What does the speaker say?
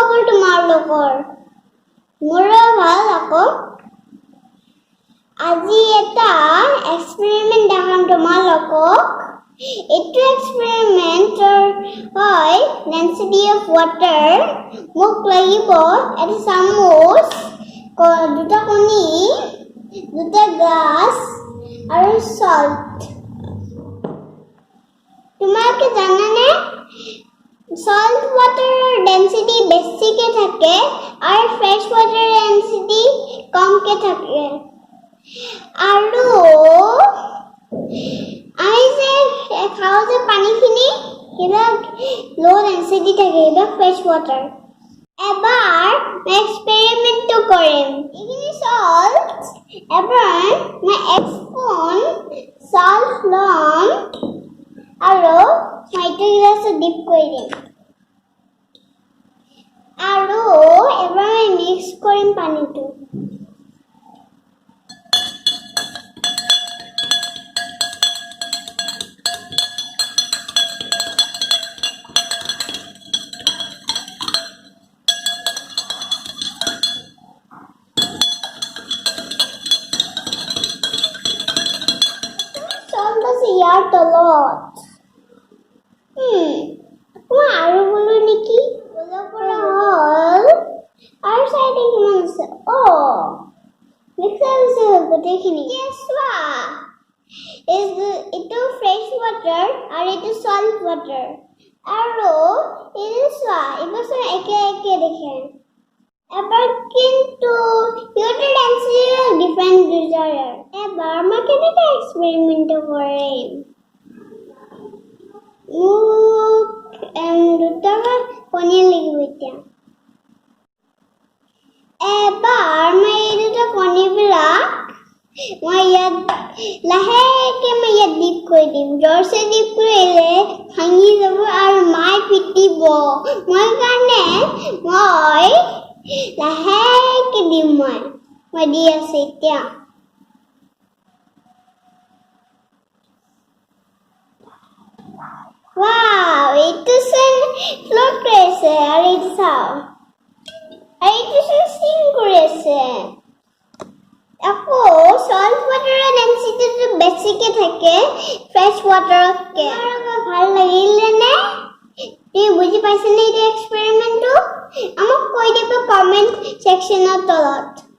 খবৰ তোমালোকৰ মোৰো ভাল আকৌ আজি এটা এক্সপেৰিমেন্ট দেখাম তোমালোকক এইটো এক্সপেৰিমেন্টৰ হয় ডেন্সিটি অফ ওয়াটাৰ মোক লাগিব এটা চামুচ দুটা কণী দুটা গ্লাছ আৰু সল্ট তোমালোকে জানানে salt water density বেছিকে থাকে আৰু fresh water density কমকে থাকে আৰু আমি যে খাও যে পানীখিনি এটা low density থাকে এটা fresh water এবাৰ এক্সপেৰিমেন্টটো কৰিম এইখিনি salt এবাৰ মই 1 স্পুন salt লম আৰু মাইটো গ্লাসে ডিপ কৰি দিম আৰু এবাৰ মিক্স কৰিম পানীটো salt আছে ইয়াৰ তলত আৰু বলো নেকি বলা পৰা হল আৰু সাইডে কিমান আছে মিক্সাৰ আছে গোটেইখিনি চোৱা এইটো ফ্ৰেছ ৱাটাৰ আৰু এইটো সল্ট ৱাটাৰ আৰু এইটো চোৱা এইবোৰ একে একে দেখে এবাৰ কিন্তু ইউটাৰ ডেন্সিটি ডিফাৰেন্ট ডিজায়াৰ এবাৰ মই কেনেকৈ এক্সপেৰিমেন্ট কৰিম দুটা কণী লাগিব এতিয়া এবাৰ মই এই দুটা কণীবিলাক মই ইয়াত লাহেকে মই ইয়াত ডিপ কৰি দিম জোৰছে ডিপ কৰিলে ভাঙি যাব আৰু মাই পিটিব মই কাৰণে মই লাহেকে দিম মই দি আছো এতিয়া Wow, itu sen float kerese, hari itu sao. Hari itu sen steam kerese. Aku salt water density tu basic ke thake, fresh water ke. Agar bhal lagile ne, tu buji paise ne itu experiment tu. Amak koi debe comment section at tolot.